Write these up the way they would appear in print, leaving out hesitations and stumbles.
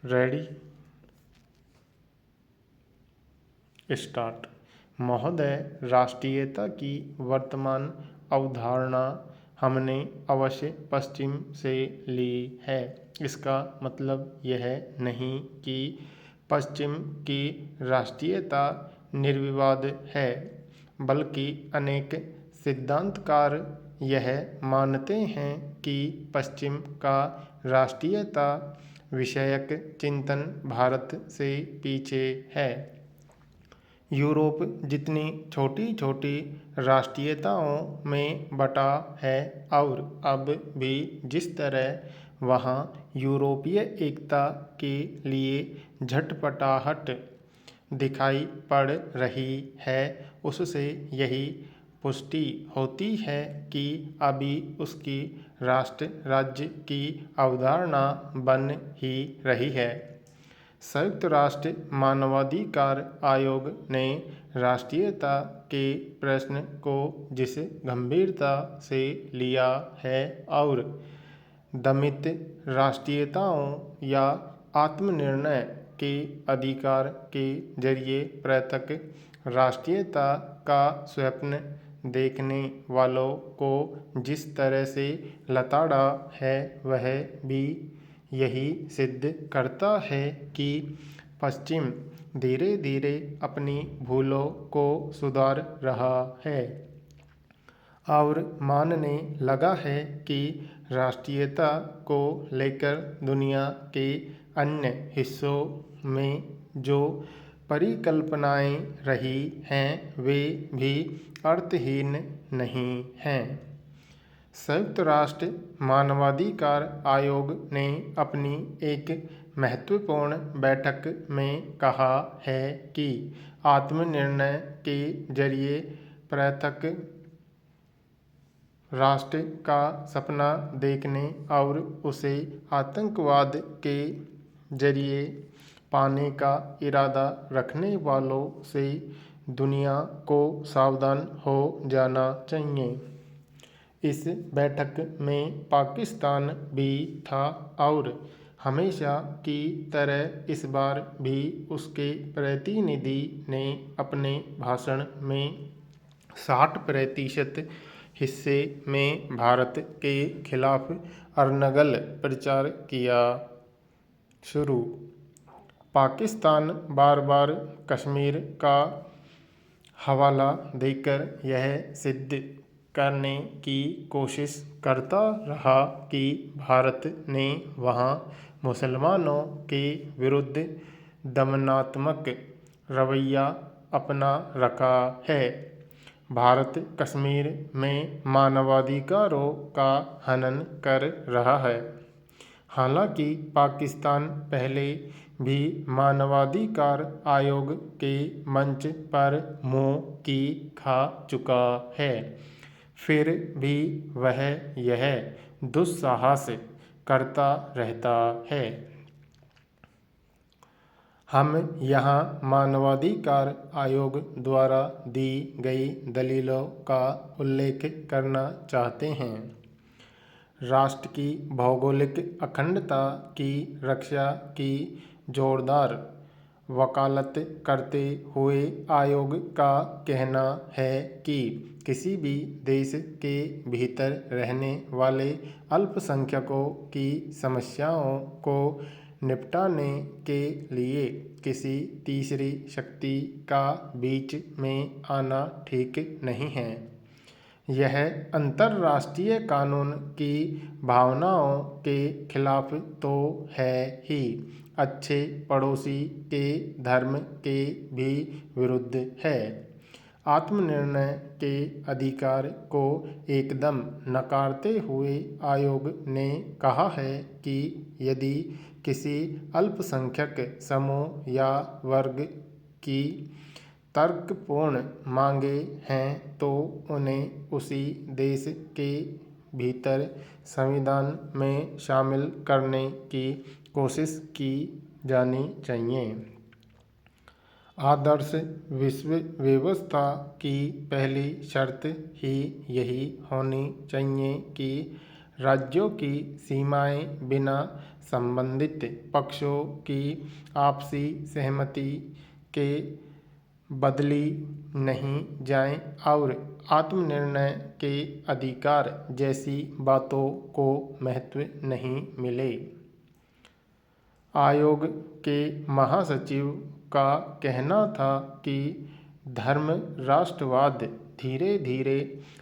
Ready start. महोदय, राष्ट्रीयता की वर्तमान अवधारणा हमने अवश्य पश्चिम से ली है। इसका मतलब यह नहीं कि पश्चिम की राष्ट्रीयता निर्विवाद है, बल्कि अनेक सिद्धांतकार यह मानते हैं कि पश्चिम का राष्ट्रीयता विषयक चिंतन भारत से पीछे है। यूरोप जितनी छोटी छोटी राष्ट्रीयताओं में बटा है और अब भी जिस तरह वहाँ यूरोपीय एकता के लिए झटपटाहट दिखाई पड़ रही है, उससे यही पुष्टि होती है कि अभी उसकी राष्ट्र राज्य की अवधारणा बन ही रही है। संयुक्त राष्ट्र मानवाधिकार आयोग ने राष्ट्रीयता के प्रश्न को जिस गंभीरता से लिया है और दमित राष्ट्रीयताओं या आत्मनिर्णय के अधिकार के जरिए पृथक राष्ट्रीयता का स्वप्न देखने वालों को जिस तरह से लताड़ा है, वह भी यही सिद्ध करता है कि पश्चिम धीरे धीरे अपनी भूलों को सुधार रहा है और मानने लगा है कि राष्ट्रीयता को लेकर दुनिया के अन्य हिस्सों में जो परिकल्पनाएं रही हैं, वे भी अर्थहीन नहीं हैं। संयुक्त राष्ट्र मानवाधिकार आयोग ने अपनी एक महत्वपूर्ण बैठक में कहा है कि आत्मनिर्णय के जरिए पृथक राष्ट्र का सपना देखने और उसे आतंकवाद के जरिए पाने का इरादा रखने वालों से दुनिया को सावधान हो जाना चाहिए। इस बैठक में पाकिस्तान भी था और हमेशा की तरह इस बार भी उसके प्रतिनिधि ने अपने भाषण में 60% हिस्से में भारत के खिलाफ अनर्गल प्रचार किया। शुरू। पाकिस्तान बार बार कश्मीर का हवाला देकर यह सिद्ध करने की कोशिश करता रहा कि भारत ने वहाँ मुसलमानों के विरुद्ध दमनात्मक रवैया अपना रखा है। भारत कश्मीर में मानवाधिकारों का हनन कर रहा है। हालांकि पाकिस्तान पहले भी मानवाधिकार आयोग के मंच पर मुंह की खा चुका है, फिर भी वह यह दुस्साहस करता रहता है। हम यहाँ मानवाधिकार आयोग द्वारा दी गई दलीलों का उल्लेख करना चाहते हैं। राष्ट्र की भौगोलिक अखंडता की रक्षा की जोरदार वकालत करते हुए आयोग का कहना है कि किसी भी देश के भीतर रहने वाले अल्पसंख्यकों की समस्याओं को निपटाने के लिए किसी तीसरी शक्ति का बीच में आना ठीक नहीं है। यह अंतर्राष्ट्रीय कानून की भावनाओं के खिलाफ तो है ही, अच्छे पड़ोसी के धर्म के भी विरुद्ध है। आत्मनिर्णय के अधिकार को एकदम नकारते हुए आयोग ने कहा है कि यदि किसी अल्पसंख्यक समूह या वर्ग की तर्कपूर्ण मांगें हैं तो उन्हें उसी देश के भीतर संविधान में शामिल करने की कोशिश की जानी चाहिए। आदर्श विश्व व्यवस्था की पहली शर्त ही यही होनी चाहिए कि राज्यों की सीमाएं बिना संबंधित पक्षों की आपसी सहमति के बदली नहीं जाएं और आत्मनिर्णय के अधिकार जैसी बातों को महत्व नहीं मिले। आयोग के महासचिव का कहना था कि धर्म राष्ट्रवाद धीरे धीरे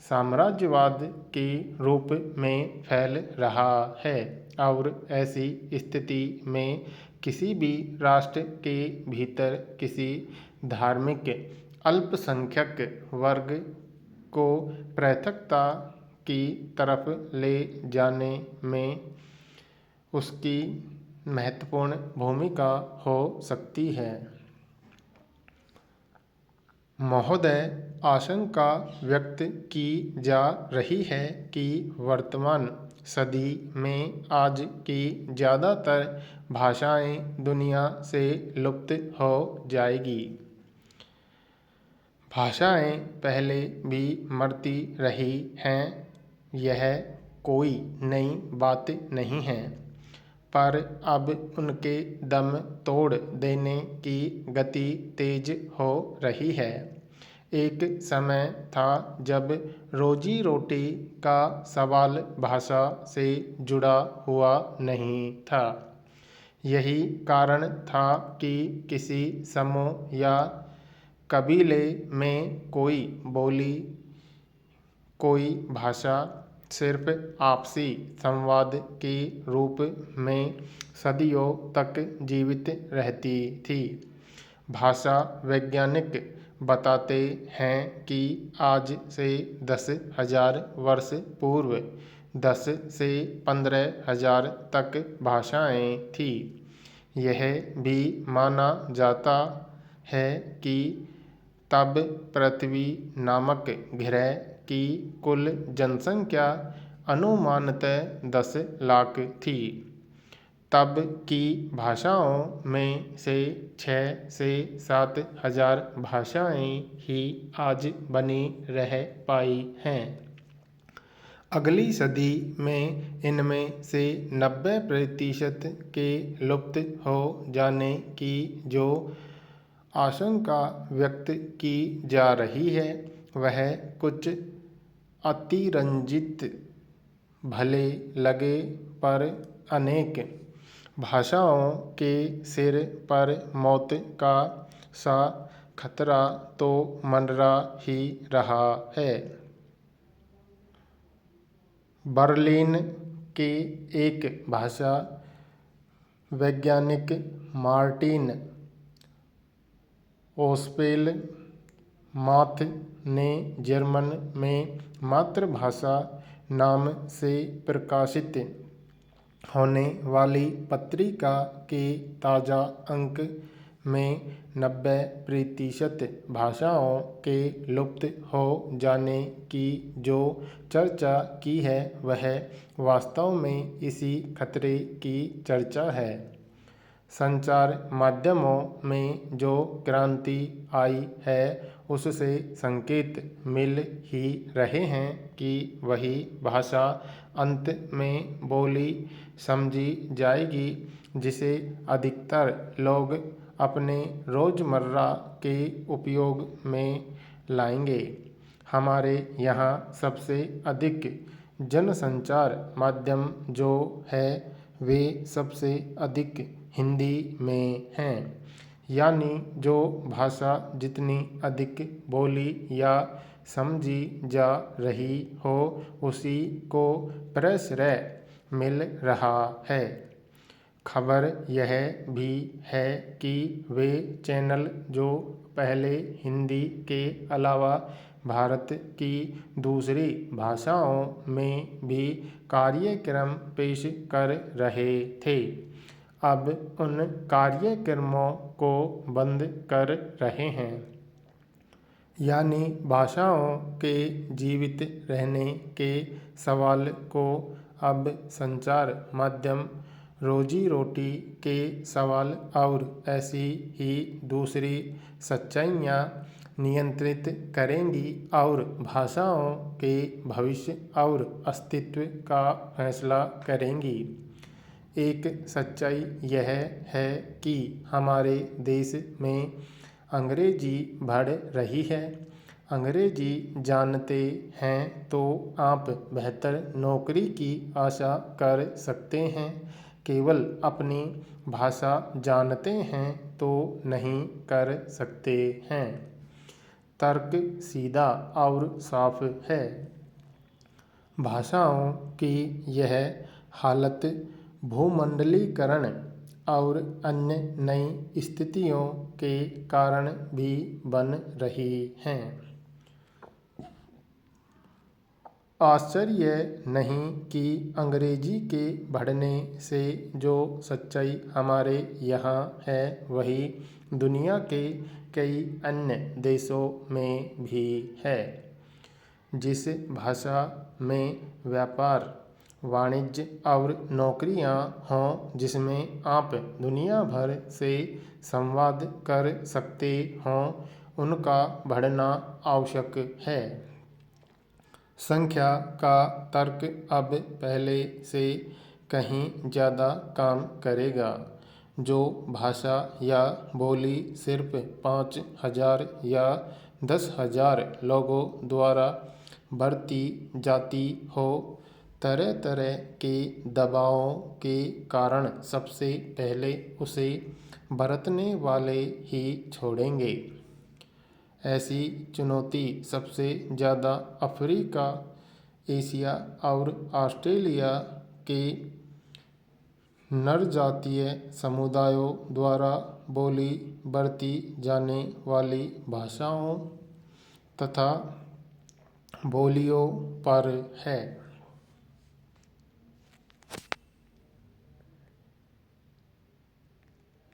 साम्राज्यवाद के रूप में फैल रहा है और ऐसी स्थिति में किसी भी राष्ट्र के भीतर किसी धार्मिक अल्पसंख्यक वर्ग को पृथकता की तरफ ले जाने में उसकी महत्वपूर्ण भूमिका हो सकती है। महोदय, आशंका व्यक्त की जा रही है कि वर्तमान सदी में आज की ज़्यादातर भाषाएं दुनिया से लुप्त हो जाएगी। भाषाएं पहले भी मरती रही हैं, यह कोई नई बात नहीं है, पर अब उनके दम तोड़ देने की गति तेज हो रही है। एक समय था जब रोजी रोटी का सवाल भाषा से जुड़ा हुआ नहीं था। यही कारण था कि किसी समूह या कबीले में कोई बोली, कोई भाषा सिर्फ आपसी संवाद के रूप में सदियों तक जीवित रहती थी। भाषा वैज्ञानिक बताते हैं कि आज से 10,000 वर्ष पूर्व 10 से 15,000 तक भाषाएं थीं। यह भी माना जाता है कि तब पृथ्वी नामक ग्रह की कुल जनसंख्या अनुमानतः 10 लाख थी। तब की भाषाओं में से 6 से 7 हजार भाषाएं ही आज बनी रह पाई हैं। अगली सदी में इनमें से 90% के लुप्त हो जाने की जो आशंका व्यक्त की जा रही है, वह कुछ अतिरंजित भले लगे, पर अनेक भाषाओं के सिर पर मौत का सा खतरा तो मंडरा ही रहा है। बर्लिन के एक भाषा वैज्ञानिक मार्टिन ओस्पेल माथ ने जर्मन में मातृभाषा नाम से प्रकाशित होने वाली पत्रिका के ताज़ा अंक में 90% भाषाओं के लुप्त हो जाने की जो चर्चा की है, वह वास्तव में इसी खतरे की चर्चा है। संचार माध्यमों में जो क्रांति आई है, उससे संकेत मिल ही रहे हैं कि वही भाषा अंत में बोली समझी जाएगी जिसे अधिकतर लोग अपने रोज़मर्रा के उपयोग में लाएंगे। हमारे यहाँ सबसे अधिक जनसंचार माध्यम जो है, वे सबसे अधिक हिंदी में हैं। यानी जो भाषा जितनी अधिक बोली या समझी जा रही हो, उसी को प्रश्रय मिल रहा है। खबर यह भी है कि वे चैनल जो पहले हिंदी के अलावा भारत की दूसरी भाषाओं में भी कार्यक्रम पेश कर रहे थे, अब उन कार्यक्रमों को बंद कर रहे हैं। यानी भाषाओं के जीवित रहने के सवाल को अब संचार माध्यम रोजी रोटी के सवाल और ऐसी ही दूसरी सच्चाइयाँ नियंत्रित करेंगी और भाषाओं के भविष्य और अस्तित्व का फैसला करेंगी। एक सच्चाई यह है कि हमारे देश में अंग्रेजी बढ़ रही है। अंग्रेजी जानते हैं तो आप बेहतर नौकरी की आशा कर सकते हैं। केवल अपनी भाषा जानते हैं तो नहीं कर सकते हैं। तर्क सीधा और साफ है। भाषाओं की यह हालत भूमंडलीकरण और अन्य नई स्थितियों के कारण भी बन रही हैं। आश्चर्य नहीं कि अंग्रेजी के बढ़ने से जो सच्चाई हमारे यहाँ है वही दुनिया के कई अन्य देशों में भी है। जिस भाषा में व्यापार, वाणिज्य और नौकरियां हों, जिसमें आप दुनिया भर से संवाद कर सकते हों, उनका बढ़ना आवश्यक है। संख्या का तर्क अब पहले से कहीं ज़्यादा काम करेगा। जो भाषा या बोली सिर्फ 5,000 या 10,000 लोगों द्वारा बरती जाती हो, तरह तरह के दबावों के कारण सबसे पहले उसे बरतने वाले ही छोड़ेंगे। ऐसी चुनौती सबसे ज़्यादा अफ्रीका, एशिया और ऑस्ट्रेलिया के नरजातीय समुदायों द्वारा बोली बरती जाने वाली भाषाओं तथा बोलियों पर है।